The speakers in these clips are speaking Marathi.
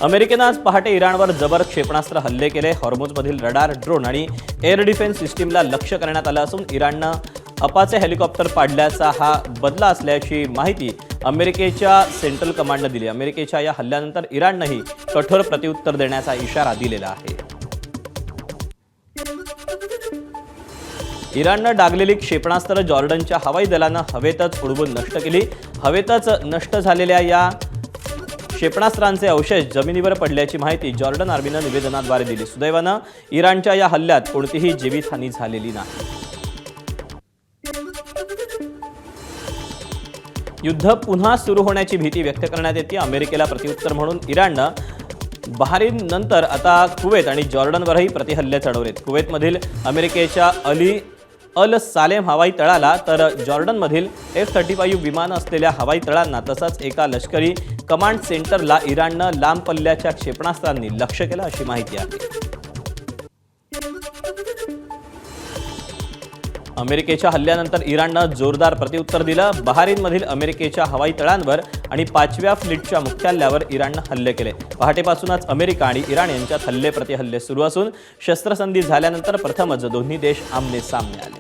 अमेरिकेनं आज पहाटे इराणवर जबर क्षेपणास्त्र हल्ले केले। हॉर्मुझमधील रडार, ड्रोन आणि एअर डिफेन्स सिस्टीमला लक्ष्य करण्यात आलं असून इराणनं अपाचे हेलिकॉप्टर पाडल्याचा हा बदला असल्याची माहिती अमेरिकेच्या सेंट्रल कमांडनं दिली। अमेरिकेच्या या हल्ल्यानंतर इराणनंही कठोर प्रत्युत्तर देण्याचा इशारा दिलेला आहे। इराणनं डागलेली क्षेपणास्त्र जॉर्डनच्या हवाई दलानं हवेतच उडवून नष्ट केली। हवेतच नष्ट झालेल्या या क्षेपणास्त्रांचे अवशेष जमिनीवर पडल्याची माहिती जॉर्डन आर्मीनं निवेदनाद्वारे दिली। सुदैवानं इराणच्या या हल्ल्यात कोणतीही जीवितहानी झालेली नाही। युद्ध पुन्हा सुरू होण्याची भीती व्यक्त करण्यात येते। अमेरिकेला प्रत्युत्तर म्हणून इराणनं बहारीन नंतर आता कुवेत आणि जॉर्डनवरही प्रतिहल्ले चढवलेत। कुवेतमधील अमेरिकेच्या अल सालेम हवाई तळाला तर जॉर्डनमधील F-35 विमानं असलेल्या हवाई तळांना तसंच एका लष्करी कमांड सेंटरला इराणनं लांब पल्ल्याच्या क्षेपणास्त्रांनी लक्ष्य केलं अशी माहिती आहे। अमेरिकेच्या हल्ल्यानंतर इराणनं जोरदार प्रत्युत्तर दिलं। बहारीनमधील अमेरिकेच्या हवाई तळांवर आणि 5व्या फ्लीटच्या मुख्यालयावर इराणनं हल्ले केले। पहाटेपासूनच अमेरिका आणि इराण यांच्यात हल्ले प्रतिहल्ले सुरू असून शस्त्रसंधी झाल्यानंतर प्रथमच दोन्ही देश आमने सामने आले।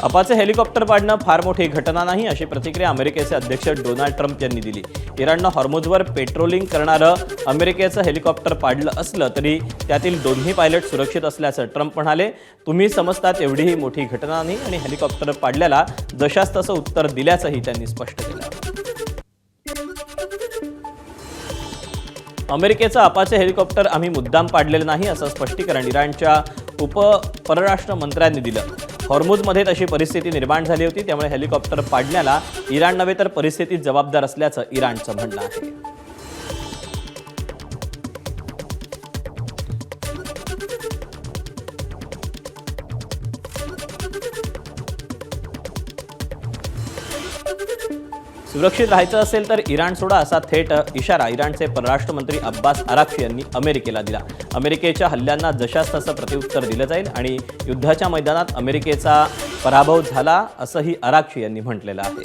अपाचे हेलिकॉप्टर पाडणं फार मोठी घटना नाही अशी प्रतिक्रिया अमेरिकेचे अध्यक्ष डोनाल्ड ट्रम्प यांनी दिली। इराणनं हॉर्मुझवर पेट्रोलिंग करणारं अमेरिकेचं हेलिकॉप्टर पाडलं असलं तरी त्यातील दोन्ही पायलट सुरक्षित असल्याचं ट्रम्प म्हणाले। तुम्ही समजतात एवढीही मोठी घटना नाही आणि हेलिकॉप्टर पाडल्याला जशास तसं उत्तर दिल्याचंही त्यांनी स्पष्ट केलं। अमेरिकेचं अपाचे हेलिकॉप्टर आम्ही मुद्दाम पाडलेलं नाही असं स्पष्टीकरण इराणच्या परराष्ट्र मंत्र्यांनी दिलं। हॉर्मुझमध्ये तशी परिस्थिती निर्माण झाली होती, त्यामुळे हेलिकॉप्टर पाडण्याला इराण नव्हे तर परिस्थितीत जबाबदार असल्याचं इराणचं म्हणणं आहे। सुरक्षित राहायचं असेल तर इराण सोडा असा थेट इशारा इराणचे परराष्ट्र मंत्री अब्बास अराक्ची यांनी अमेरिकेला दिला। अमेरिकेच्या हल्ल्यांना जशास तसं प्रत्युत्तर दिलं जाईल आणि युद्धाच्या मैदानात अमेरिकेचा पराभव झाला असंही अराक्ची यांनी म्हटलेलं आहे।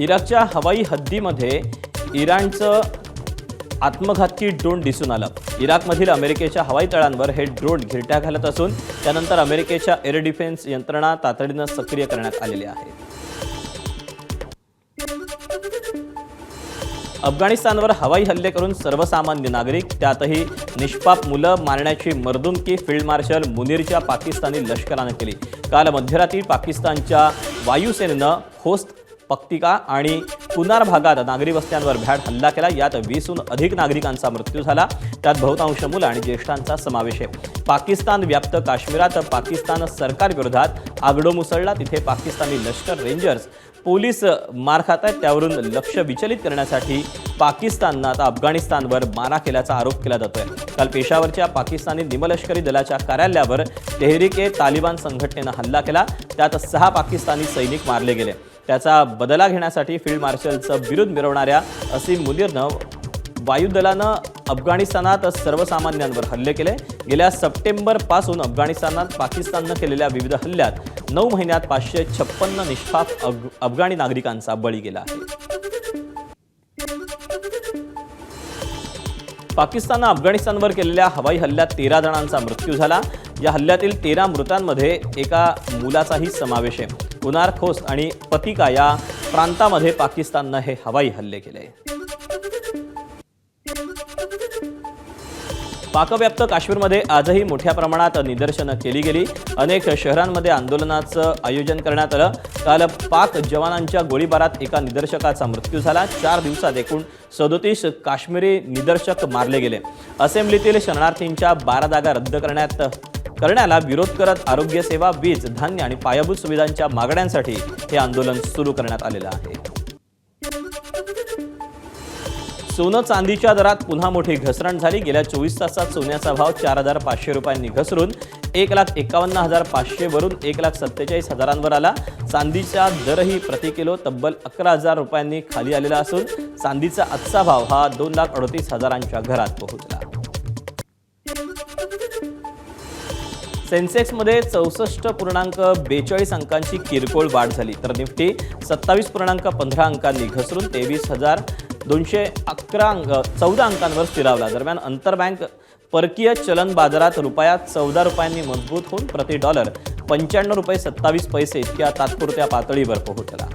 इराकच्या हवाई हद्दीमध्ये इराणचं आत्मघातकी ड्रोन दिसून आलं। इराकमधील अमेरिकेच्या हवाई तळांवर हे ड्रोन घिरट्या घालत असून त्यानंतर अमेरिकेच्या एअर डिफेन्स यंत्रणा तातडीनं सक्रिय करण्यात आलेल्या आहेत। अफगाणिस्तानवर हवाई हल्ले करून सर्वसामान्य नागरिक त्यातही निष्पाप मुलं मारण्याची मर्दुमकी फील्ड मार्शल मुनीरच्या पाकिस्तानी लष्करानं केली। काल मध्यरात्री पाकिस्तानच्या वायुसेनेनं खोस्त, पक्तिका आणि कुनार भागात नागरी वस्त्यांवर भ्याड हल्ला केला। यात 20हून अधिक नागरिकांचा मृत्यू झाला, त्यात बहुतांश मुलं आणि ज्येष्ठांचा समावेश आहे। पाकिस्तान व्याप्त काश्मीरात पाकिस्तान सरकारविरोधात आगडो मुसळला। तिथे पाकिस्तानी लष्कर, रेंजर्स, पोलीस मार खात आहेत। त्यावरून लक्ष विचलित करण्यासाठी पाकिस्ताननं आता अफगाणिस्तानवर मारा केल्याचा आरोप केला जातोय। काल पेशावरच्या पाकिस्तानी निमलष्करी दलाच्या कार्यालयावर तेहरीक-ए-तालिबान संघटनेनं हल्ला केला, त्यात 6 पाकिस्तानी सैनिक मारले गेले। त्याचा बदला घेण्यासाठी फील्ड मार्शलचं विरोध मिरवणाऱ्या असीम मुनीरनं वायुदलानं अफगाणिस्तानात सर्वसामान्यांवर हल्ले केले। गेल्या सप्टेंबरपासून अफगाणिस्तानात पाकिस्ताननं केलेल्या विविध हल्ल्यात 9 महिन्यात 556 निष्पाप अफगाणी नागरिकांचा बळी गेला आहे। पाकिस्ताननं अफगाणिस्तानवर केलेल्या हवाई हल्ल्यात 13 जणांचा मृत्यू झाला। या हल्ल्यातील 13 मृतांमध्ये एका मुलाचाही समावेश आहे। कुनार, खोस्त आणि पतिका या प्रांतामध्ये पाकिस्ताननं हे हवाई हल्ले केले। पाकव्याप्त काश्मीरमध्ये आजही मोठ्या प्रमाणात निदर्शनं केली गेली। अनेक शहरांमध्ये आंदोलनाचं आयोजन करण्यात आलं। काल पाक जवानांच्या गोळीबारात एका निदर्शकाचा मृत्यू झाला। 4 दिवसात एकूण 37 काश्मीरी निदर्शक मारले गेले। असेंब्लीतील शरणार्थींच्या 12 जागा रद्द करण्याला विरोध करत आरोग्य सेवा, वीज, धान्य आणि पायाभूत सुविधांच्या मागण्यांसाठी हे आंदोलन सुरू करण्यात आलेलं आहे। सोनं चांदीच्या दरात पुन्हा मोठी घसरण झाली। गेल्या 24 तासात सोन्याचा भाव 4,500 रुपयांनी घसरून 1,51,500 वरून 1,47,000 आला। चांदीचा दरही प्रति किलो तब्बल 11,000 रुपयांनी खाली आलेला असून चांदीचा आजचा भाव हा 2,38,000च्या घरात पोहोचला। सेन्सेक्समध्ये 64.42 अंकांची किरकोळ वाढ झाली, तर निफ्टी 27.15 अंकांनी घसरून 23,214 अंकांवर स्थिरावला. दरम्यान आंतरबँक परकीय चलन बाजारात रुपया 14 रुपयांनी मजबूत होऊन प्रति डॉलर 95 रुपये 27 पैसे इतक्या तात्पुरत्या पातळीवर पोहोचला.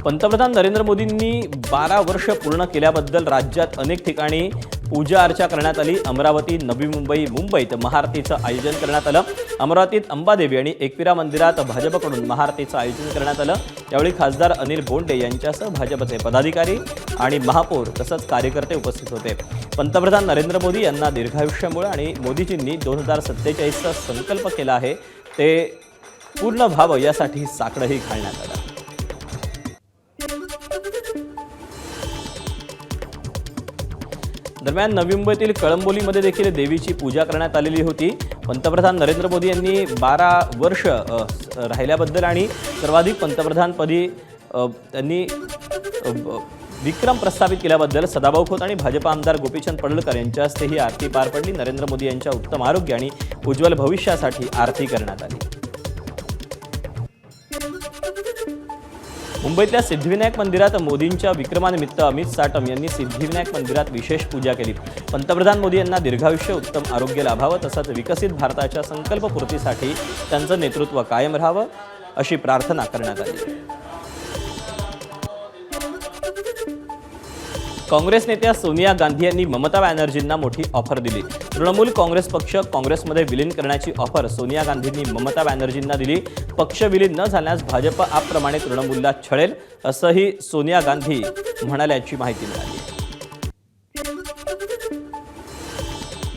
पंतप्रधान नरेंद्र मोदींनी 12 वर्ष पूर्ण केल्याबद्दल राज्यात अनेक ठिकाणी पूजा अर्चा करण्यात आली. अमरावती, नवी मुंबई, मुंबईत महाआरतीचं आयोजन करण्यात आलं. अमरावतीत अंबादेवी आणि एकविरा मंदिरात भाजपकडून महाआरतीचं आयोजन करण्यात आलं. यावेळी खासदार अनिल बोंडे यांच्यासह भाजपचे पदाधिकारी आणि महापौर तसंच कार्यकर्ते उपस्थित होते. पंतप्रधान नरेंद्र मोदी यांना दीर्घायुष्यामुळे आणि मोदीजींनी 2047चा संकल्प केला आहे ते पूर्ण व्हावं यासाठी साकडंही घालण्यात आलं. दरम्यान नवी मुंबईतील कळंबोलीमध्ये देखील देवीची पूजा करण्यात आलेली होती. पंतप्रधान नरेंद्र मोदी यांनी 12 वर्ष राहिल्याबद्दल आणि सर्वाधिक पंतप्रधानपदी त्यांनी विक्रम प्रस्थापित केल्याबद्दल सदाभाऊ खोत आणि भाजप आमदार गोपीचंद पडळकर यांच्या हस्ते ही आरती पार पडली. नरेंद्र मोदी यांच्या उत्तम आरोग्य आणि उज्ज्वल भविष्यासाठी आरती करण्यात आली. मुंबईतल्या सिद्धिविनायक मंदिरात मोदींच्या विक्रमानिमित्त अमित साटम यांनी सिद्धिविनायक मंदिरात विशेष पूजा केली. पंतप्रधान मोदी यांना दीर्घायुष्य, उत्तम आरोग्य लाभावं तसंच विकसित भारताच्या संकल्पपूर्तीसाठी त्यांचं नेतृत्व कायम राहावं अशी प्रार्थना करण्यात आली. काँग्रेस नेत्या सोनिया गांधी यांनी ममता बॅनर्जींना मोठी ऑफर दिली. तृणमूल काँग्रेस पक्ष काँग्रेसमध्ये विलीन करण्याची ऑफर सोनिया गांधींनी ममता बॅनर्जींना दिली. पक्ष विलीन न झाल्यास भाजप आपप्रमाणे तृणमूलला छळेल असंही सोनिया गांधी म्हणाल्याची माहिती मिळाली.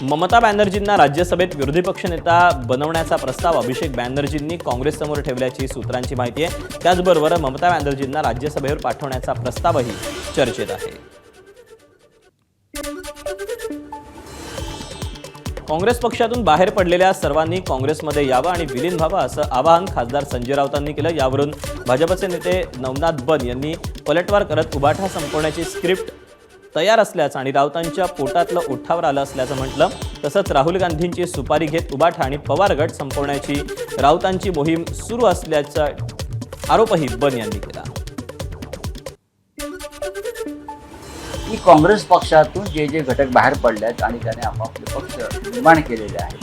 ममता बॅनर्जींना राज्यसभेत विरोधी पक्षनेता बनवण्याचा प्रस्ताव अभिषेक बॅनर्जींनी काँग्रेससमोर ठेवल्याची सूत्रांची माहिती आहे. त्याचबरोबर ममता बॅनर्जींना राज्यसभेवर पाठवण्याचा प्रस्तावही चर्चेत आहे. काँग्रेस पक्षातून बाहेर पडलेल्या सर्वांनी काँग्रेसमध्ये यावं आणि विलीन व्हावं असं आवाहन खासदार संजय राऊतांनी केलं. यावरून भाजपचे नेते नवनाथ बन यांनी पलटवार करत उबाठा संपवण्याची स्क्रिप्ट तयार असल्याचं आणि राऊतांच्या पोटातलं ओठावर आलं असल्याचं म्हटलं. तसंच राहुल गांधींची सुपारी घेत उबाठा आणि पवार गट संपवण्याची राऊतांची मोहीम सुरू असल्याचा आरोपही बन यांनी केला. की काँग्रेस पक्षातून जे जे घटक बाहेर पडले आहेत आणि त्याने आपापले पक्ष निर्माण केलेले आहेत,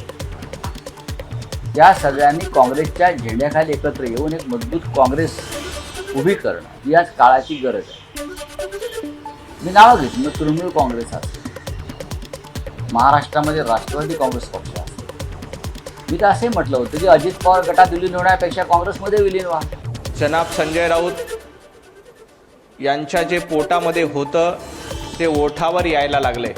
या सगळ्यांनी काँग्रेसच्या झेंड्याखाली एकत्र येऊन एक मजबूत काँग्रेस उभी करणं ही याच काळाची गरज आहे. मी नाव घेतलं तृणमूल काँग्रेस असेल, महाराष्ट्रामध्ये राष्ट्रवादी काँग्रेस पक्ष असेल. मी तर असे म्हटलं होतं की अजित पवार गटात विलीन होण्यापेक्षा काँग्रेसमध्ये विलीन व्हा. जनाब संजय राऊत यांच्या जे पोटामध्ये होतं ते ओठावर यायला लागले.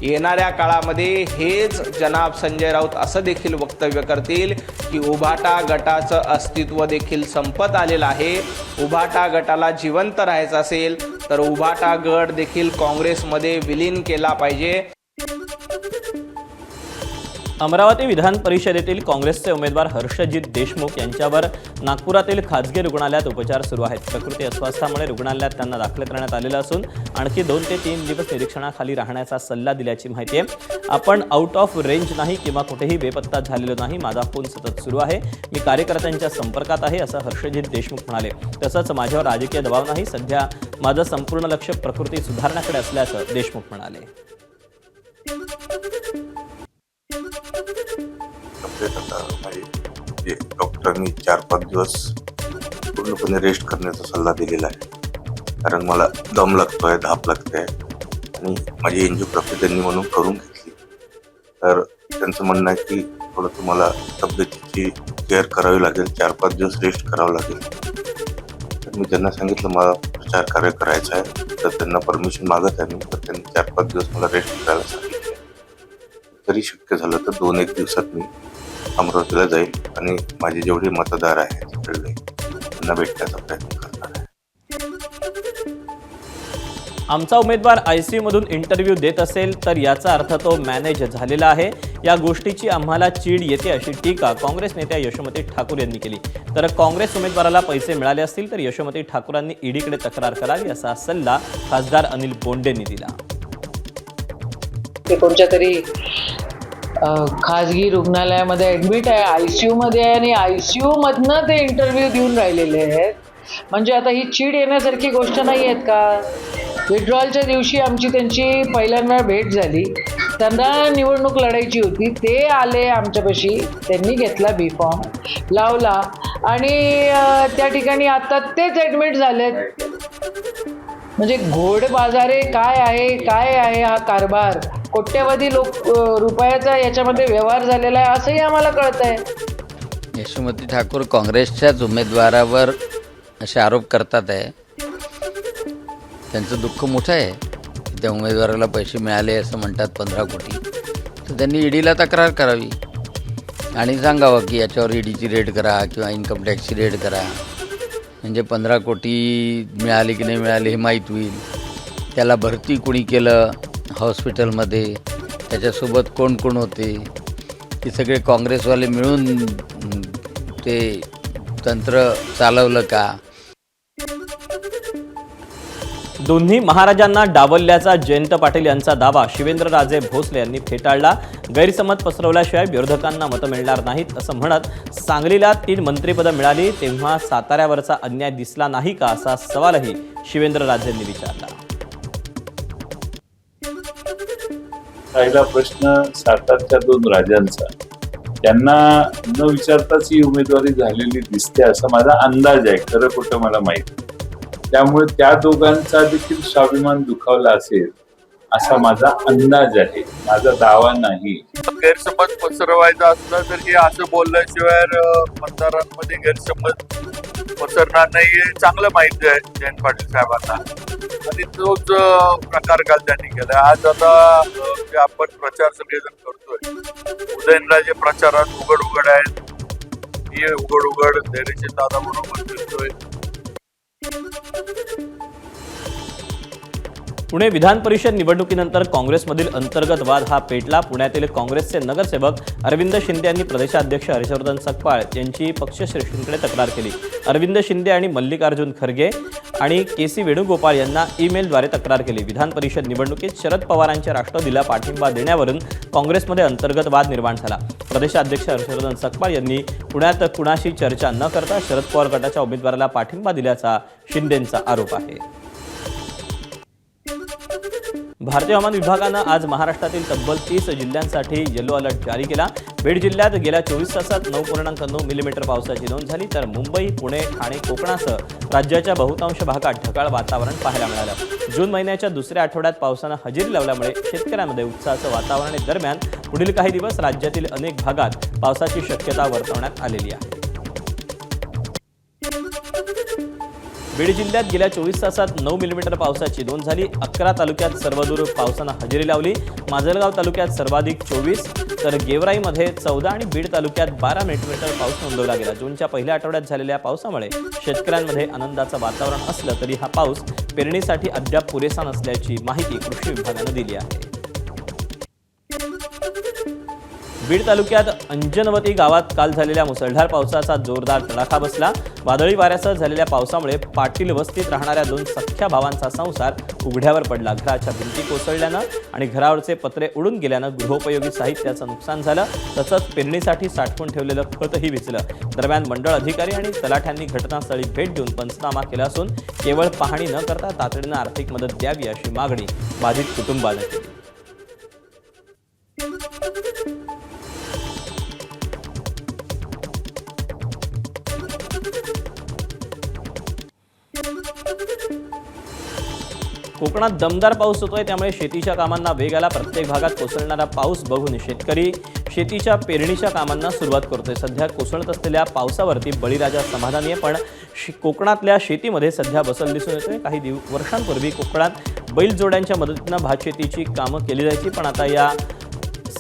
येणाऱ्या काळामध्ये हेच जनाब संजय राऊत असं देखील वक्तव्य करतील की उभाटा गटाचं अस्तित्व देखील संपत आलेलं आहे. उभाटा गटाला जिवंत राहायचं असेल तर उभाटा गट देखील काँग्रेसमध्ये विलीन केला पाहिजे. अमरावती विधान परिषदेतील काँग्रेसचे उमेदवार हर्षजित देशमुख यांच्यावर नागपुरातील खाजगी रुग्णालयात उपचार सुरू आहेत. प्रकृती अस्वास्थ्यामुळे रुग्णालयात त्यांना दाखल करण्यात आलेलं असून आणखी 2 ते 3 दिवस निरीक्षणाखाली राहण्याचा सल्ला दिल्याची माहिती आहे. आपण आउट ऑफ रेंज नाही किंवा कुठेही बेपत्ता झालेलो नाही. माझा फोन सतत सुरू आहे. मी कार्यकर्त्यांच्या संपर्कात आहे असं हर्षजित देशमुख म्हणाले. तसंच माझ्यावर राजकीय दबाव नाही. सध्या माझं संपूर्ण लक्ष प्रकृती सुधारण्याकडे असल्याचं देशमुख म्हणाले. डॉक्टरांनी 4-5 दिवस पूर्णपणे रेस्ट करण्याचा सल्ला दिलेला आहे. कारण मला दम लागतोय, धाप लागते आणि माझी एंजिओग्राफी त्यांनी म्हणून करून घेतली. तर त्यांचं म्हणणं आहे की थोडं तुम्हाला तब्येतीची केअर करावी लागेल, 4-5 दिवस रेस्ट करावं लागेल. तर मी त्यांना सांगितलं मला प्रचार कार्य करायचं आहे, तर त्यांना परमिशन मागत आहे मी. तर त्यांनी 4-5 दिवस मला रेस्ट करायला सांगितलं. तरी शक्य झालं तर 2-1 दिवसात मी अमरावतीला जाईल आणि माझे जेवढे मतदार आहेत सगळे त्यांना भेटण्याचा प्रयत्न करणार आहे. आमचा उमेदवार आयसीयूमधून इंटरव्ह्यू देत असेल तर याचा अर्थ तो मॅनेज झालेला आहे. या गोष्टीची आम्हाला चीड येते अशी टीका काँग्रेस नेत्या यशोमती ठाकूर यांनी केली. तर काँग्रेस उमेदवाराला पैसे मिळाले असतील तर यशोमती ठाकूरांनी ईडीकडे तक्रार करावी असा सल्ला खासदार अनिल बोंडेंनी दिला. ते कोणत्या तरी खाजगी रुग्णालयामध्ये ॲडमिट आहे, ICU मध्ये आहे आणि ICU मधनं ते इंटरव्ह्यू देऊन राहिलेले आहेत. म्हणजे आता ही चीड येण्यासारखी गोष्ट नाही आहेत का? विड्रॉलच्या दिवशी आमची त्यांची पहिल्यांदा भेट झाली. त्यांना निवडणूक लढायची होती, ते आले आमच्यापाशी, त्यांनी घेतला बी फॉर्म लावला आणि त्या ठिकाणी आता तेच ॲडमिट झालेत. म्हणजे घोड बाजारे काय आहे हा कारभार, कोट्यवधी रुपयाचा याच्यामध्ये व्यवहार झालेला आहे असंही आम्हाला कळत आहे. यशोमती ठाकूर काँग्रेसच्याच उमेदवारावर असे आरोप करतात आहे. त्यांचं दुःख मोठं आहे की त्या उमेदवाराला पैसे मिळाले असं म्हणतात 15 कोटी. तर त्यांनी ईडीला तक्रार करावी आणि सांगावं की याच्यावर ईडीची रेड करा किंवा इन्कम टॅक्सची रेड करा. म्हणजे 15 कोटी मिळाले की नाही मिळाले हे माहीत होईल. त्याला भरती कोणी केलं हॉस्पिटलमध्ये, त्याच्यासोबत कोण कोण होते, ते सगळे काँग्रेसवाले मिळून ते तंत्र चालवलं का. दोन्ही महाराजांना डावलल्याचा जयंत पाटील यांचा दावा शिवेंद्रराजे भोसले यांनी फेटाळला. गैरसमज पसरवल्याशिवाय विरोधकांना मतं मिळणार नाहीत असं म्हणत सांगलीला 3 मंत्रिपदं मिळाली तेव्हा साताऱ्यावरचा अन्याय दिसला नाही का असा सवालही शिवेंद्रराजेंनी विचारला. पहिला प्रश्न सातारच्या 2 राजांचा, त्यांना न विचारताच ही उमेदवारी झालेली दिसते असा माझा अंदाज आहे. खरं खोटं मला माहिती. त्यामुळे त्या दोघांचा देखील स्वाभिमान दुखावला असेल असा माझा अंदाज आहे, माझा दावा नाही. गैरसमज पसरवायचा असला तर हे असं बोलल्याशिवाय मतदारांमध्ये गैरसमज पसरणार नाही हे चांगलं माहिती आहे जयंत पाटील साहेबांना आणि तोच प्रकार काल त्यांनी केला. आज आता आपण प्रचार सगळेजण करतोय, उदयनराजे प्रचारात उघड आहेत, हे उघड धैर्यशील दादा बरोबर फिरतोय. पुणे विधान परिषद निवडणुकीनंतर काँग्रेसमधील अंतर्गत वाद हा पेटला. पुण्यातील काँग्रेसचे नगरसेवक अरविंद शिंदे यांनी प्रदेशाध्यक्ष हर्षवर्धन सकपाळ यांची पक्षश्रेष्ठींकडे तक्रार केली. अरविंद शिंदे आणि मल्लिकार्जुन खरगे आणि KC वेणुगोपाळ यांना ईमेलद्वारे तक्रार केली. विधान परिषद निवडणुकीत शरद पवारांच्या राष्ट्रवादीला पाठिंबा देण्यावरून काँग्रेसमध्ये अंतर्गत वाद निर्माण झाला. प्रदेशाध्यक्ष हर्षवर्धन सकपाळ यांनी पुण्यात कुणाशी चर्चा न करता शरद पवार गटाच्या उमेदवाराला पाठिंबा दिल्याचा शिंदेंचा आरोप आहे. भारतीय हवामान विभागानं आज महाराष्ट्रातील तब्बल 30 जिल्ह्यांसाठी येलो अलर्ट जारी केला. बीड जिल्ह्यात गेल्या 24 तासात 9.9 मिलीमीटर पावसाची नोंद झाली तर मुंबई, पुणे, ठाणे, कोकणासह राज्याच्या बहुतांश भागात ढगाळ वातावरण पाहायला मिळालं. जून महिन्याच्या दुसऱ्या आठवड्यात पावसानं हजेरी लावल्यामुळे शेतकऱ्यांमध्ये उत्साहाचं वातावरण आहे. दरम्यान पुढील काही दिवस राज्यातील अनेक भागात पावसाची शक्यता वर्तवण्यात आलेली आहे. बीड जिल्ह्यात गेल्या 24 तासात 9 मिलीमीटर पावसाची नोंद झाली. 11 तालुक्यात सर्वदूर पावसानं हजेरी लावली. माजलगाव तालुक्यात सर्वाधिक 24 तर गेवराईमध्ये 14 आणि बीड तालुक्यात 12 मिलीमीटर पाऊस नोंदवला गेला. जूनच्या पहिल्या आठवड्यात झालेल्या पावसामुळे शेतकऱ्यांमध्ये आनंदाचं वातावरण असलं तरी हा पाऊस पेरणीसाठी अद्याप पुरेसा नसल्याची माहिती कृषी विभागानं दिली आहे. बीड तालुक्यात अंजनवती गावात काल झालेल्या मुसळधार पावसाचा जोरदार तडाखा बसला. वादळी वाऱ्यासह झालेल्या पावसामुळे पाटील वस्तीत राहणाऱ्या 2 सख्ख्या भावांचा संसार उघड्यावर पडला. घराच्या भिंती कोसळल्यानं आणि घरावरचे पत्रे उडून गेल्यानं गृहोपयोगी साहित्याचं नुकसान झालं. तसंच पेरणीसाठी साठवून ठेवलेलं खतही भिजलं. दरम्यान मंडळ अधिकारी आणि तलाठ्यांनी घटनास्थळी भेट देऊन पंचनामा केला असून केवळ पाहणी न करता तातडीनं आर्थिक मदत द्यावी अशी मागणी बाधित कुटुंबानं केली. कोकणात दमदार पाऊस होतोय त्यामुळे शेतीच्या कामांना वेग आला. प्रत्येक भागात कोसळणारा पाऊस बघून शेतकरी शेतीच्या पेरणीच्या कामांना सुरुवात करतोय. सध्या कोसळत असलेल्या पावसावरती बळीराजा समाधानी आहे, पण कोकणातल्या शेतीमध्ये सध्या बसल दिसून येतोय. काही वर्षांपूर्वी कोकणात बैलजोड्यांच्या मदतीनं भातशेतीची कामं केली जायची, पण आता या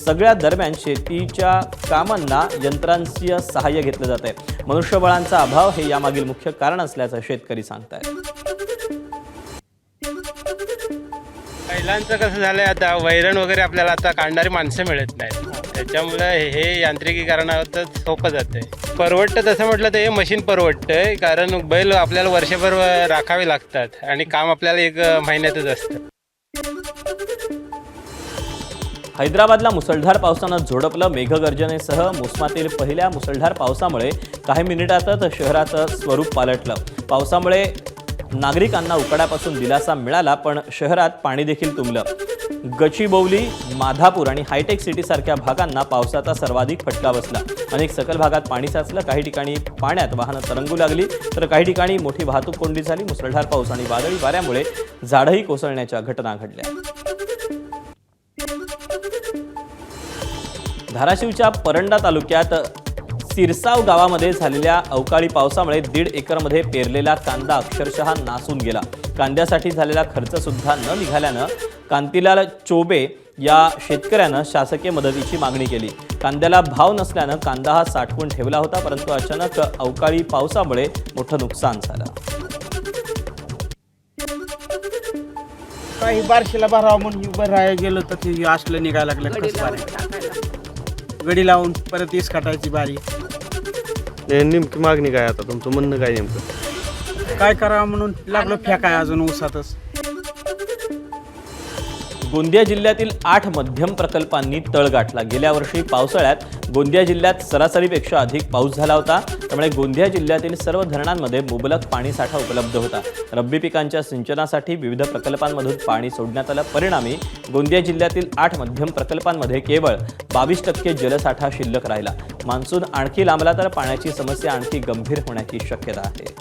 सगळ्या दरम्यान शेतीच्या कामांना यंत्रांचं सहाय्य घेतलं जात आहे. मनुष्यबळांचा अभाव हे यामागील मुख्य कारण असल्याचं शेतकरी सांगतायत. महिलांचं कसं झालंय, आता वैरण वगैरे आपल्याला आता काढणारी माणसं मिळत नाहीत, त्याच्यामुळे हे यांत्रिकीकरणावर सोपं जातंय. परवडतं तसं म्हटलं तर हे मशीन परवडतंय, कारण बैल आपल्याला वर्षभर राखावे लागतात आणि काम आपल्याला 1 महिन्यातच असतं. हैदराबादला मुसळधार पावसानं झोडपलं. मेघगर्जनेसह मोसमातील पहिल्या मुसळधार पावसामुळे काही मिनिटातच शहराचं स्वरूप पालटलं. पावसामुळे नागरिकांना उकाड्यापासून दिलासा मिळाला, पण शहरात पाणी देखील तुंबलं. गचिबौली, माधापूर आणि हायटेक सिटीसारख्या भागांना पावसाचा सर्वाधिक फटका बसला. अनेक सखल भागात पाणी साचलं. काही ठिकाणी पाण्यात वाहनं तरंगू लागली, तर काही ठिकाणी मोठी वाहतूक कोंडी झाली. मुसळधार पाऊस आणि वादळी वाऱ्यामुळे झाडंही कोसळण्याच्या घटना घडल्या. धाराशिवच्या परंडा तालुक्यात सिरसाव गावामध्ये झालेल्या अवकाळी पावसामुळे 1.5 एकरमध्ये पेरलेला कांदा अक्षरशः नासून गेला. कांद्यासाठी झालेला खर्च सुद्धा न निघाल्यानं कांतीलाल चोबे या शेतकऱ्यानं शासकीय मदतीची मागणी केली. कांद्याला भाव नसल्यानं कांदा हा साठवून ठेवला होता, परंतु अचानक अवकाळी पावसामुळे मोठं नुकसान झालं. काही बारशीला भरावं म्हणून उभं राहायला गेलो तर ते असलं निघायला लागलं. कसं गडी लावून परत ईस काटायची बारी. नेमकी मागणी काय आता तुमचं म्हणणं काय नेमकं? काय करावं म्हणून लागलो फेकाय अजून ऊसातच. गोंदिया जिल्ह्यातील 8 मध्यम प्रकल्पांनी तळ गाठला. गेल्या वर्षी पावसाळ्यात गोंदिया जिल्ह्यात सरासरीपेक्षा अधिक पाऊस झाला होता. त्यामुळे गोंदिया जिल्ह्यातील सर्व धरणांमध्ये मुबलक पाणीसाठा उपलब्ध होता. रब्बी पिकांच्या सिंचनासाठी विविध प्रकल्पांमधून पाणी सोडण्यात आलं. परिणामी गोंदिया जिल्ह्यातील 8 मध्यम प्रकल्पांमध्ये केवळ 22% जलसाठा शिल्लक राहिला. मान्सून आणखी लांबला तर पाण्याची समस्या आणखी गंभीर होण्याची शक्यता आहे.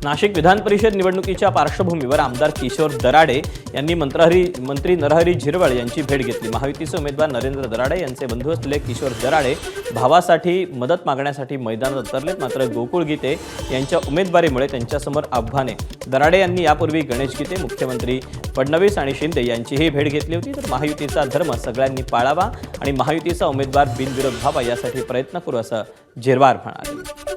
नाशिक विधान परिषद निवडणुकीच्या पार्श्वभूमीवर आमदार किशोर दराडे यांनी मंत्री नरहरी झिरवळ यांची भेट घेतली. महायुतीचे उमेदवार नरेंद्र दराडे यांचे बंधू असलेले किशोर दराडे भावासाठी मदत मागण्यासाठी मैदानात उतरलेत. मात्र गोकुळ गीते यांच्या उमेदवारीमुळे त्यांच्यासमोर आव्हाने. दराडे यांनी यापूर्वी गणेश गीते, मुख्यमंत्री फडणवीस आणि शिंदे यांचीही भेट घेतली होती. तर महायुतीचा धर्म सगळ्यांनी पाळावा आणि महायुतीचा उमेदवार बिनविरोध व्हावा यासाठी प्रयत्न करू असं झिरवाळ म्हणाले.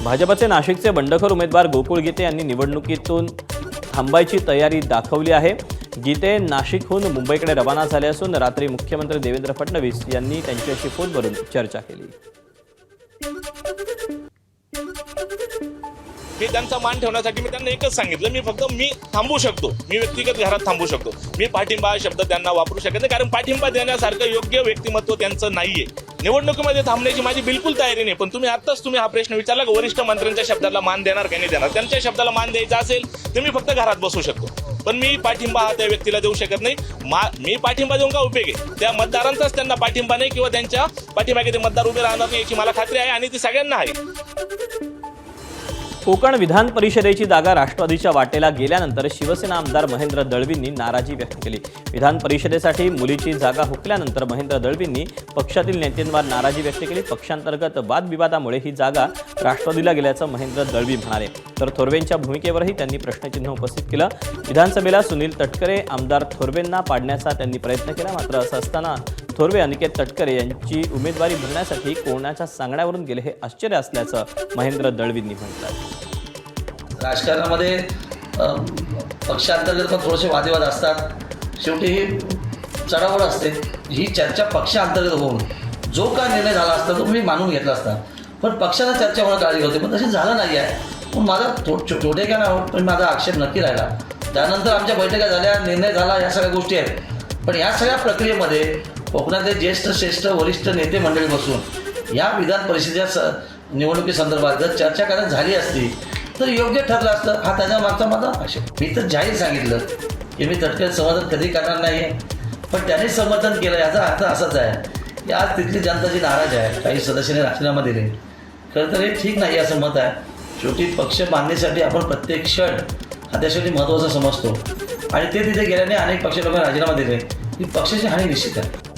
भाजपचे नाशिकचे बंडखोर उमेदवार गोकुळ गीते यांनी निवडणुकीतून थांबायची तयारी दाखवली आहे. गीते नाशिकहून मुंबईकडे रवाना झाले असून रात्री मुख्यमंत्री देवेंद्र फडणवीस यांनी त्यांच्याशी फोनवरून चर्चा केली. मी त्यांचा मान ठेवण्यासाठी मी त्यांना एकच सांगितलं, मी थांबू शकतो, मी व्यक्तिगत घरात थांबू शकतो, मी पाठिंबा हा शब्द त्यांना वापरू शकत नाही, कारण पाठिंबा देण्यासारखं योग्य व्यक्तिमत्व त्यांचं नाहीये. निवडणुकीमध्ये थांबण्याची माझी बिलकुल तयारी नाही. पण तुम्ही हा प्रश्न विचारला की वरिष्ठ मंत्र्यांच्या शब्दाला मान देणार का नाही देणार. त्यांच्या शब्दाला मान द्यायचा असेल तर मी फक्त घरात बसू शकतो, पण मी पाठिंबा हा त्या व्यक्तीला देऊ शकत नाही. मी पाठिंबा देऊन का उपयोग आहे? त्या मतदारांचाच त्यांना पाठिंबा नाही किंवा त्यांच्या पाठिंबागे ते मतदार उभे राहणार नाही याची मला खात्री आहे आणि ती सगळ्यांना आहे. कोकण विधान परिषदेची जागा राष्ट्रवादीच्या वाटेला गेल्यानंतर शिवसेना आमदार महेंद्र दळवींनी नाराजी व्यक्त केली. विधान परिषदेसाठी मुलीची जागा हुकल्यानंतर महेंद्र दळवींनी पक्षातील नेत्यांवर नाराजी व्यक्त केली. पक्षांतर्गत वादविवादामुळे ही जागा राष्ट्रवादीला गेल्याचं महेंद्र दळवी म्हणाले. तर थोरवेंच्या भूमिकेवरही त्यांनी प्रश्नचिन्ह उपस्थित केलं. विधानसभेला सुनील तटकरे आमदार थोरवेंना पाडण्याचा त्यांनी प्रयत्न केला. मात्र असं असताना थोरवे अनिकेत तटकरे यांची उमेदवारी भरण्यासाठी कोणाच्या सांगण्यावरून गेले हे आश्चर्य असल्याचं महेंद्र दळवींनी म्हटलं. राजकारणामध्ये पक्षांतर्गत पण थोडेसे वादविवाद असतात. शेवटी ही चढावड असते. ही चर्चा पक्षांतर्गत होऊन जो काय निर्णय झाला असता तो मी मानून घेतला असता, पण पक्षाला चर्चा होणं काळजी होते, पण तसे झालं नाही आहे. पण माझा छोटे का ना पण माझा आक्षेप नक्की राहिला. त्यानंतर आमच्या बैठका झाल्या, निर्णय झाला, या सगळ्या गोष्टी आहेत. पण या सगळ्या प्रक्रियेमध्ये कोकणातले ज्येष्ठ श्रेष्ठ वरिष्ठ नेते मंडळी बसून या विधान परिषदेच्या निवडणुकीसंदर्भात जर चर्चा करण्यात झाली असती तर योग्य ठरलं असतं. हा त्याच्या मागचा माझा आक्षेप. मी तर जाहीर सांगितलं की मी तटकरे समर्थन कधी करणार नाही आहे, पण त्याने समर्थन केलं याचा अर्थ असाच आहे की आज तिथली जनता जी नाराज आहे, काही सदस्यांनी राजीनामा दिले, खरं तर हे ठीक नाही असं मत आहे. शेवटी पक्ष मानण्यासाठी आपण प्रत्येक क्षण हा त्यासाठी महत्त्वाचा समजतो आणि ते तिथे गेल्याने अनेक पक्ष लोकांनी राजीनामा दिले. ही पक्षाची हानी निश्चित आहे.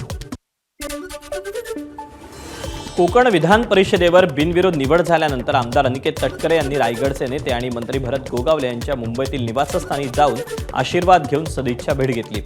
कोकण विधान परिषदेवर बिनविरोध निवड झाल्यानंतर आमदार अनिकेत तटकरे यांनी रायगडचे नेते आणि मंत्री भरत गोगावले यांच्या मुंबईतील निवासस्थानी जाऊन आशीर्वाद घेऊन सदिच्छा भेट घेतली.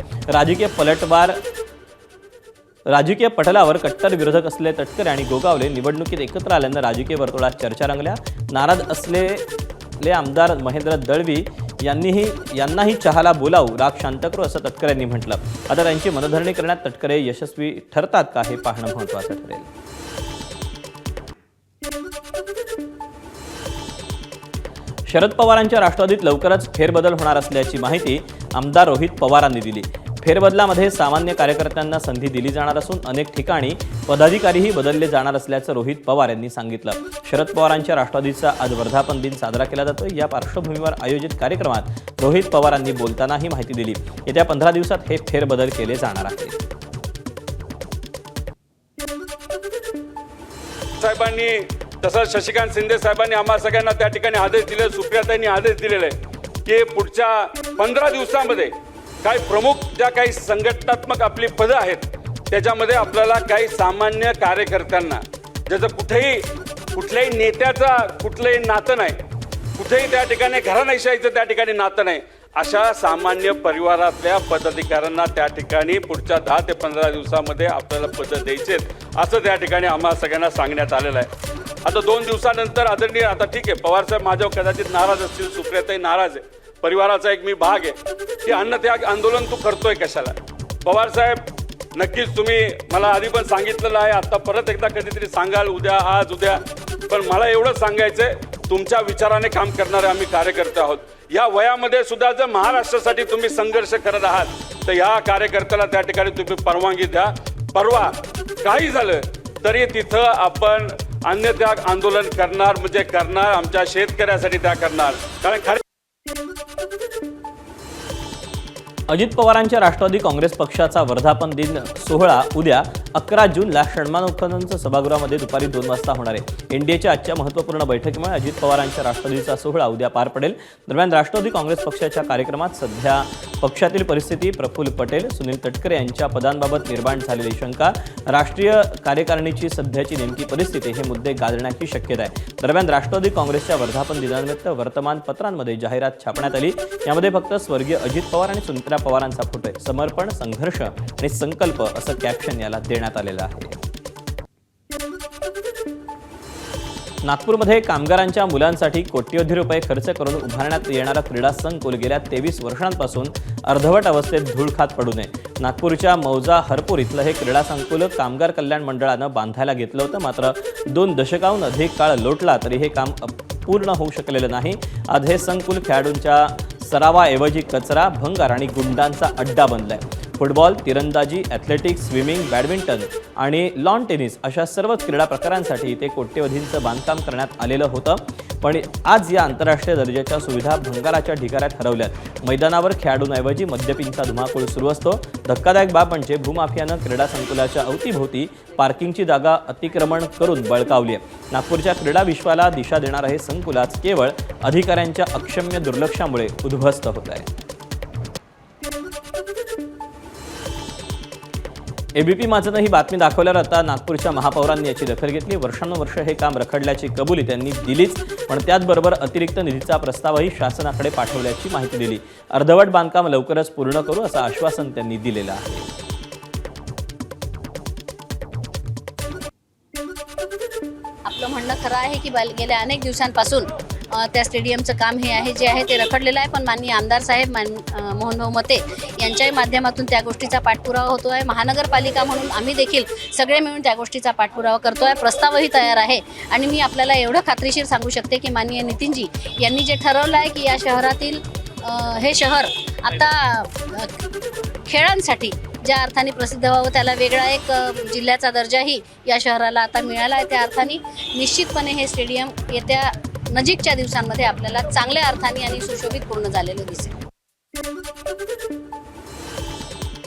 राजकीय पटलावर कट्टर विरोधक असलेले तटकरे आणि गोगावले निवडणुकीत एकत्र आल्यानं राजकीय वर्तुळात चर्चा रंगल्या. नाराज असलेले आमदार महेंद्र दळवी यांनाही चहाला बोलावू, राग शांत करू असं तटकरे यांनी म्हटलं. आता त्यांची मनधरणी करण्यात तटकरे यशस्वी ठरतात का हे पाहणं महत्त्वाचं ठरेल. शरद पवारांच्या राष्ट्रवादीत लवकरच फेरबदल होणार असल्याची माहिती आमदार रोहित पवारांनी दिली. फेरबदलामध्ये सामान्य कार्यकर्त्यांना संधी दिली जाणार असून अनेक ठिकाणी पदाधिकारीही बदलले जाणार असल्याचं रोहित पवार यांनी सांगितलं. शरद पवारांच्या राष्ट्रवादीचा आज वर्धापन दिन साजरा केला जातोय. या पार्श्वभूमीवर आयोजित कार्यक्रमात रोहित पवारांनी बोलताना ही माहिती दिली. येत्या 15 दिवसात हे फेरबदल केले जाणार आहेत. साहेबांनी तसंच शशिकांत शिंदे साहेबांनी आम्हा सगळ्यांना त्या ठिकाणी आदेश दिले, सुप्रियाताईंनी आदेश दिलेले की पुढच्या 15 दिवसामध्ये काही प्रमुख ज्या काही संघटनात्मक आपली पदं आहेत त्याच्यामध्ये आपल्याला काही सामान्य कार्यकर्त्यांना ज्याचं कुठल्याही नेत्याचा कुठलंही नातं नाही, कुठेही त्या ठिकाणी घराणेशाहीचं त्या ठिकाणी नातं नाही, अशा सामान्य परिवारातल्या पदाधिकाऱ्यांना त्या ठिकाणी पुढच्या 10 ते 15 दिवसामध्ये आपल्याला पदं द्यायचेत असं त्या ठिकाणी आम्हाला सगळ्यांना सांगण्यात आलेलं आहे. आता 2 दिवसानंतर आदरणीय, आता ठीक आहे, पवारसाहेब माझ्यावर कदाचित नाराज असतील, सुप्रियाताई नाराज आहे, परिवाराचा एक मी भाग आहे की अन्नत्याग आंदोलन तू करतोय कशाला. पवारसाहेब नक्कीच तुम्ही मला आधी पण सांगितलेलं आहे, आता परत एकदा कधीतरी सांगाल, उद्या आज उद्या, पण मला एवढं सांगायचंय तुमच्या विचाराने काम करणारे आम्ही कार्यकर्ते आहोत. या वयामध्ये सुद्धा जर महाराष्ट्रासाठी तुम्ही संघर्ष करत आहात तर या कार्यकर्त्याला त्या ठिकाणी तुम्ही परवानगी द्या. परवा काही झालं तरी तिथं आपण अन्नत्याग आंदोलन करणार, म्हणजे करणार, आमच्या शेतकऱ्यासाठी त्या करणार. कारण अजित पवारांच्या राष्ट्रवादी काँग्रेस पक्षाचा वर्धापन दिन सोहळा उद्या 11 जूनला षण्मानोत्खनन सभागृहामध्ये दुपारी 2 वाजता होणार आहे. एनडीएच्या आजच्या महत्त्वपूर्ण बैठकीमुळे अजित पवारांच्या राष्ट्रवादीचा सोहळा उद्या पार पडेल. दरम्यान राष्ट्रवादी काँग्रेस पक्षाच्या कार्यक्रमात सध्या पक्षातील परिस्थिती, प्रफुल्ल पटेल, सुनील तटकरे यांच्या पदांबाबत निर्माण झालेली शंका, राष्ट्रीय कार्यकारिणीची सध्याची नेमकी परिस्थिती हे मुद्दे गाजण्याची शक्यता आहे. दरम्यान राष्ट्रवादी काँग्रेसच्या वर्धापन दिनानिमित्त वर्तमानपत्रांमध्ये जाहिरात छापण्यात आली. यामध्ये फक्त स्वर्गीय अजित पवार आणि सुनित्रा पवारांचा फोटो आहे. समर्पण, संघर्ष आणि संकल्प असं कॅप्शन याला देण्यात आलेलं आहे. नागपूरमध्ये कामगारांच्या मुलांसाठी कोट्यवधी रुपये खर्च करून उभारण्यात येणारा क्रीडा संकुल गेल्या 23 वर्षांपासून अर्धवट अवस्थेत धूळ खात पडू नये. नागपूरच्या मौजा हरपूर इथलं हे क्रीडा संकुल कामगार कल्याण मंडळानं बांधायला घेतलं होतं. मात्र 2 दशकाहून अधिक काळ लोटला तरी हे काम पूर्ण होऊ शकलेलं नाही. आज हे संकुल खेळाडूंच्या सरावाऐवजी कचरा, भंगार आणि गुंडांचा अड्डा बनलाय. फुटबॉल, तिरंदाजी, ॲथलेटिक्स, स्विमिंग, बॅडमिंटन आणि लॉन टेनिस अशा सर्वच क्रीडा प्रकारांसाठी ते कोट्यवधींचं बांधकाम करण्यात आलेलं होतं. पण आज या आंतरराष्ट्रीय दर्जाच्या सुविधा भंगाराच्या ढिगाऱ्यात हरवल्यात. मैदानावर खेळाडूंऐवजी मद्यपींचा धुमाकूळ सुरू असतो. धक्कादायक बाब म्हणजे भूमाफियानं क्रीडा संकुलाच्या अवतीभोवती पार्किंगची जागा अतिक्रमण करून बळकावली आहे. नागपूरच्या क्रीडा विश्वाला दिशा देणारं हे संकुल आज केवळ अधिकाऱ्यांच्या अक्षम्य दुर्लक्षामुळे उद्ध्वस्त होत आहे. एबीपी माझनं ही बातमी दाखवल्यावर आता नागपूरच्या महापौरांनी याची दखल घेतली. वर्षानुवर्ष हे काम रखडल्याची कबुली त्यांनी दिलीच, पण त्याचबरोबर अतिरिक्त निधीचा प्रस्तावही शासनाकडे पाठवल्याची माहिती दिली. अर्धवट बांधकाम लवकरच पूर्ण करू असं आश्वासन त्यांनी दिलेलं आहे. आपलं म्हणणं खरं आहे की गेल्या अनेक दिवसांपासून त्या स्टेडियमचं काम हे आहे जे आहे ते रखडलेलं आहे. पण माननीय आमदार साहेब मोहनभाऊ मते यांच्याही माध्यमातून त्या गोष्टीचा पाठपुरावा होतो आहे. महानगरपालिका म्हणून आम्ही देखील सगळे मिळून त्या गोष्टीचा पाठपुरावा करतो आहे. प्रस्तावही तयार आहे आणि मी आपल्याला एवढं खात्रीशीर सांगू शकते की माननीय नितीनजी यांनी जे ठरवलं आहे की या शहरातील हे शहर आता खेळांसाठी ज्या अर्थाने प्रसिद्ध व्हावं, त्याला वेगळा एक जिल्ह्याचा दर्जाही या शहराला आता मिळाला आहे. त्या अर्थाने निश्चितपणे हे स्टेडियम येत्या नजीकच्या दिवसांमध्ये आपल्याला चांगल्या अर्थाने आणि सुशोभित पूर्ण झालेलं दिसेल.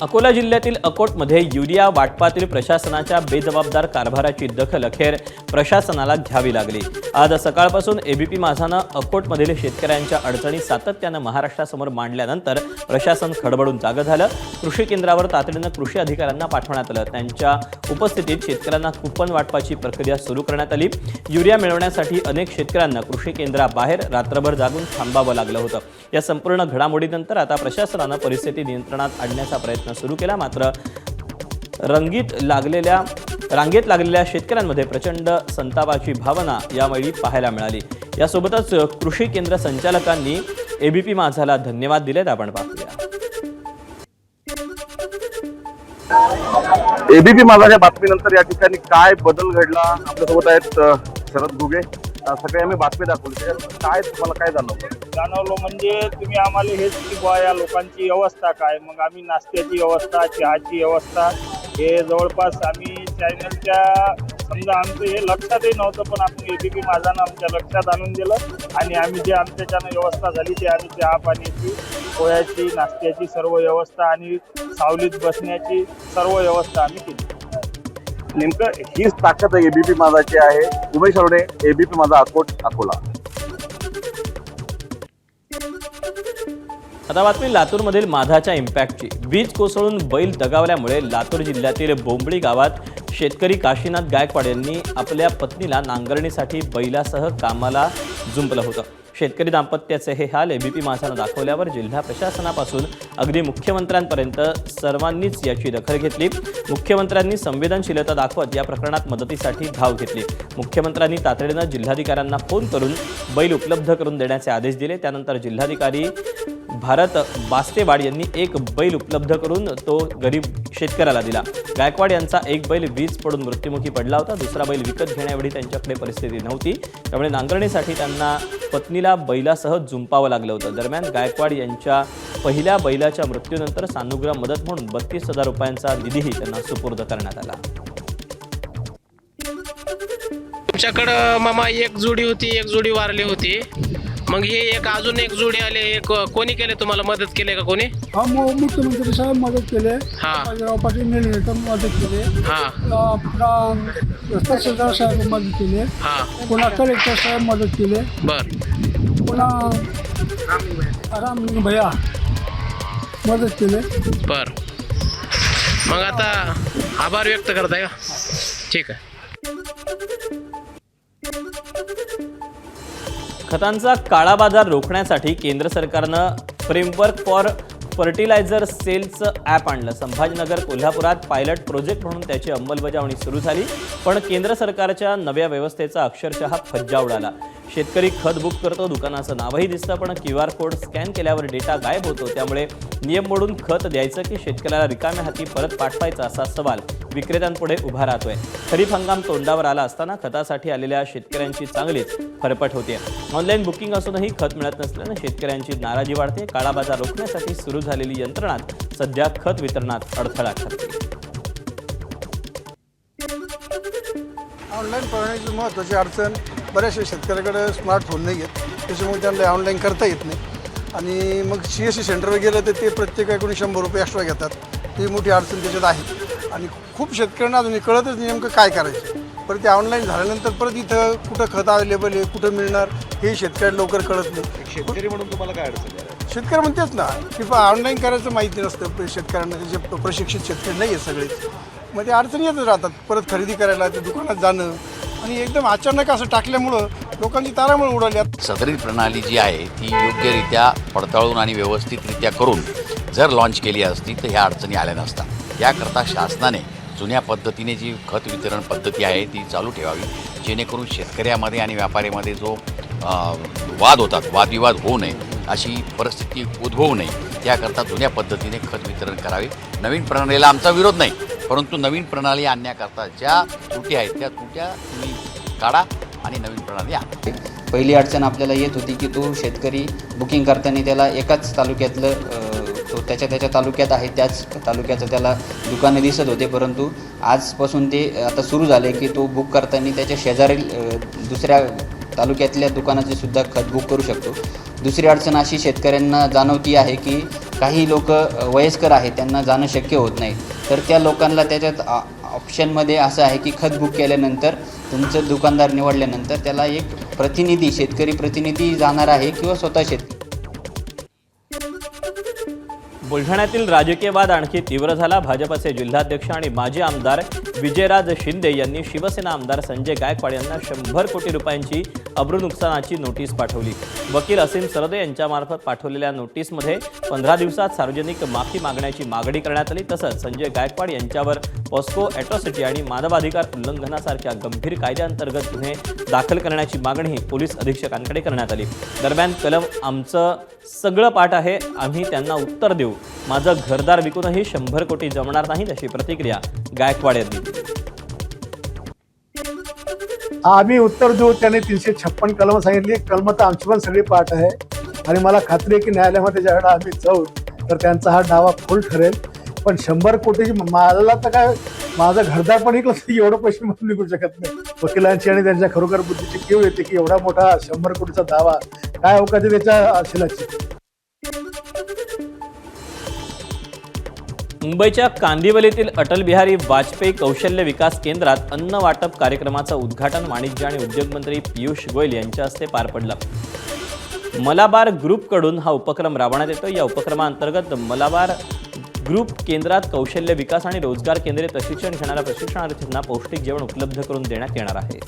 अकोला जिल्ह्यातील अकोटमध्ये युरिया वाटपातील प्रशासनाच्या बेजबाबदार कारभाराची दखल अखेर प्रशासनाला घ्यावी लागली. आज सकाळपासून एबीपी माझानं अकोटमधील शेतकऱ्यांच्या अडचणी सातत्यानं महाराष्ट्रासमोर मांडल्यानंतर प्रशासन खडबडून जागं झालं. कृषी केंद्रावर तातडीनं कृषी अधिकाऱ्यांना पाठवण्यात आलं. त्यांच्या उपस्थितीत शेतकऱ्यांना कुपन वाटपाची प्रक्रिया सुरू करण्यात आली. युरिया मिळवण्यासाठी अनेक शेतकऱ्यांना कृषी केंद्राबाहेर रात्रभर जागून थांबावं लागलं होतं. या संपूर्ण घडामोडीनंतर आता प्रशासनानं परिस्थिती नियंत्रणात आणण्याचा प्रयत्न सुरू केला. मात्र रांगेत लागलेल्या शेतकऱ्यांमध्ये प्रचंड संतापाची भावना यावेळी पाहायला मिळाली. यासोबतच कृषी केंद्र संचालकांनी एबीपी माझाला धन्यवाद दिलेत. आपण पाहूया. एबीपी माझाच्या बातमीनंतर या ठिकाणी काय बदल घडला, आपल्यासोबत आहेत शरद घुगे. सगळे आम्ही बातमी दाखवली. त्याच्यात काय तुम्हाला काय जाणवलं म्हणजे तुम्ही आम्हाला हेच की बुवा या लोकांची व्यवस्था काय, मग आम्ही नाश्त्याची व्यवस्था, चहाची व्यवस्था हे जवळपास आम्ही चॅनलच्या समजा आमचं हे लक्षातही नव्हतं, पण आपण ABP माझानं आमच्या लक्षात आणून दिलं आणि आम्ही जे आमच्याच्यानं व्यवस्था झाली ते आम्ही चहा पाण्याची, पोह्याची, नाश्त्याची सर्व व्यवस्था आणि सावलीत बसण्याची सर्व व्यवस्था आम्ही केली. नेमकं हीच ताकद ABP माझाची आहे. उमेश अरोडे, ABP माझा, अकोट, अकोला. आता बातमी लातूरमधील माधाच्या इम्पॅक्टची. वीज कोसळून बैल दगावल्यामुळे लातूर जिल्ह्यातील बोंबळी गावात शेतकरी काशीनाथ गायकवाड यांनी आपल्या पत्नीला नांगरणीसाठी बैलासह कामाला जुंपलं होतं. शेतकरी दाम्पत्याचे हे हाल ABP माझानं दाखवल्यावर जिल्हा प्रशासनापासून अगदी मुख्यमंत्र्यांपर्यंत सर्वांनीच याची दखल घेतली. मुख्यमंत्र्यांनी संवेदनशीलता दाखवत या प्रकरणात मदतीसाठी धाव घेतली. मुख्यमंत्र्यांनी तातडीनं जिल्हाधिकाऱ्यांना फोन करून बैल उपलब्ध करून देण्याचे आदेश दिले. त्यानंतर जिल्हाधिकारी भारत बास्तेवाड यांनी एक बैल उपलब्ध करून तो गरीब शेतकऱ्याला दिला. गायकवाड यांचा एक बैल वीज पडून मृत्युमुखी पडला होता. दुसरा बैल विकत घेण्याएवढी त्यांच्याकडे परिस्थिती नव्हती, त्यामुळे नांगरणीसाठी त्यांना पत्नीला बैलासह जुंपावं लागलं होतं. दरम्यान गायकवाड यांच्या पहिल्या बैलाच्या मृत्यूनंतर सानुग्रह मदत म्हणून 32,000 रुपयांचा निधीही त्यांना सुपूर्द करण्यात आला. तुमच्याकडं मामा एक जोडी होती, एक जोडी वारली होती, मग हे अजून एक जोडी आले. कोणी केले तुम्हाला मदत केले का कोणी? हा मुख्यमंत्री साहेब मदत केले, बाजीराव पाटील निलंगेकर मदत केले, तहसीलदार साहेब मदत केले, पुन्हा कलेक्टर साहेब मदत केले, पुन्हा रामलिंग भैया मदत केले. मग आता आभार व्यक्त करताय का? ठीक आहे. खतांचा काळा बाजार रोखण्यासाठी केंद्र सरकारनं फ्रेमवर्क फॉर फर्टिलायझर सेलचं ॲप आणलं. संभाजीनगर, कोल्हापुरात पायलट प्रोजेक्ट म्हणून त्याची अंमलबजावणी सुरू झाली, पण केंद्र सरकारच्या नव्या व्यवस्थेचा अक्षरशः फज्जा उडाला. शेतकरी खत बुक करतो, दुकानाचं नावही दिसतं, पण QR कोड स्कॅन केल्यावर डेटा गायब होतो. त्यामुळे नियम मोडून खत द्यायचं की शेतकऱ्याला रिकाम्या हाती परत पाठवायचा असा सवाल विक्रेत्यांपुढे उभा राहतोय. खरीप हंगाम तोंडावर आला असताना खतासाठी आलेल्या शेतकऱ्यांची चांगलीच फरफट होते. ऑनलाईन बुकिंग असूनही खत मिळत नसल्यानं शेतकऱ्यांची नाराजी वाढते. काळा बाजार रोखण्यासाठी सुरू झालेली यंत्रणा सध्या खत वितरणात अडथळा ठरते. ऑनलाईन प्रणालीची महत्त्वाची अडचण, बऱ्याचशा शेतकऱ्याकडे स्मार्टफोन नाही आहेत, त्याच्यामुळे त्यांना ऑनलाईन करता येत नाही. आणि मग CSC सेंटरवर गेलं तर ते प्रत्येकाकडून 100 रुपये एक्स्ट्रा घेतात. ही मोठी अडचण त्याच्यात आहे. आणि खूप शेतकऱ्यांना अजून कळतच नाही नेमकं काय करायचं. परत ते ऑनलाईन झाल्यानंतर परत इथं कुठं खत अवेलेबल आहे, कुठं मिळणार हे शेतकऱ्याला लवकर कळत नाही. शेतकरी म्हणून तुम्हाला काय अडचण आहे? शेतकरी म्हणतेच ना की ऑनलाईन करायचं माहिती नसतं शेतकऱ्यांना, जे प्रशिक्षित शेतकरी नाही आहेत सगळेच, मग ते अडचणी येतच राहतात. परत खरेदी करायला ते दुकानात जाणं आणि एकदम अचानक असं टाकल्यामुळं लोकांची तारांबळ उडाली. सदरील प्रणाली जी आहे ती योग्यरित्या पडताळून आणि व्यवस्थितरित्या करून जर लॉन्च केली असती तर ह्या अडचणी आल्या नसतात. याकरता शासनाने जुन्या पद्धतीने जी खत वितरण पद्धती आहे ती चालू ठेवावी, जेणेकरून शेतकऱ्यामध्ये आणि व्यापाऱ्यामध्ये जो वाद होतात, वादविवाद होऊ नये, अशी परिस्थिती उद्भवू नये, त्याकरता जुन्या पद्धतीने खत वितरण करावे. नवीन प्रणालीला आमचा विरोध नाही, परंतु नवीन प्रणाली आणण्याकरता ज्या त्रुटी आहेत त्या त्रुट्या तुम्ही काढा आणि नवीन प्रणाली आणा. पहिली अडचण आपल्याला येत होती की तो शेतकरी बुकिंग करताना त्याला एकाच तालुक्यातलं तो त्याच्या तालुक्यात आहे त्याच तालुक्याचं त्याला दुकानं दिसत होते, परंतु आजपासून ते आता सुरू झाले की तो बुक करताना त्याच्या शेजारील दुसऱ्या तालुक्यातल्या दुकानाचे सुद्धा खत बुक करू शकतो. दुसरी अडचण अशी शेतकऱ्यांना जाणवती आहे की काही लोक वयस्कर आहेत, त्यांना जाणं शक्य होत नाही, तर त्या लोकांना त्याच्यात ऑप्शनमध्ये असं आहे की खत बुक केल्यानंतर तुमचं दुकानदार निवडल्यानंतर त्याला एक प्रतिनिधी, शेतकरी प्रतिनिधी जाणार आहे किंवा स्वतः शेतकरी. बुलढाण्यातील राजकीय वाद आणखी तीव्र झाला. भाजपचे जिल्हाध्यक्ष आणि माजी आमदार विजयराज शिंदे यांनी शिवसेना आमदार संजय गायकवाड यांना 100 कोटी रुपयांची अब्रू नुकसानाची नोटीस पाठवली. वकील असीम सरदे यांच्यामार्फत पाठवलेल्या नोटीसमध्ये 15 दिवसात सार्वजनिक माफी मागण्याची मागणी करण्यात आली. तसंच संजय गायकवाड यांच्यावर पॉस्को ॲट्रॉसिटी आणि मानवाधिकार उल्लंघनासारख्या गंभीर कायद्याअंतर्गत गुन्हे दाखल करण्याची मागणीही पोलीस अधीक्षकांकडे करण्यात आली. दरम्यान कलम आमचं सगळं पाठ आहे, आम्ही त्यांना उत्तर देऊ, माझं घरदार विकूनही 100 कोटी जमणार नाहीत, अशी प्रतिक्रिया गायकवाड यांनी दिली. आम्ही उत्तर देऊ. त्याने 356 कलम सांगितली. कलम तर आमची पण सगळी पाठ आहे आणि मला खात्री आहे की न्यायालयामध्ये ज्यावेळेला आम्ही जाऊ तर त्यांचा हा दावा फुल ठरेल. पण 100 कोटीची मला तर काय, माझं घरदार पण इकलं एवढं पैसे म्हणून निघू शकत नाही. वकिलांची आणि त्यांच्या खरोखर बुद्धीची कीव येते की एवढा मोठा 100 कोटीचा दावा काय अवकाशी त्याच्या शिलाची. मुंबईच्या कांदिवलीतील अटल बिहारी वाजपेयी कौशल्य विकास केंद्रात अन्न वाटप कार्यक्रमाचं उद्घाटन वाणिज्य आणि उद्योग मंत्री पियुष गोयल यांच्या हस्ते पार पडलं. मलाबार ग्रुपकडून हा उपक्रम राबवण्यात येतो. या उपक्रमाअंतर्गत मलाबार ग्रुप केंद्रात कौशल्य विकास आणि रोजगार केंद्रे प्रशिक्षण घेणाऱ्या प्रशिक्षणार्थींना पौष्टिक जेवण उपलब्ध करून देण्यात येणार आहे.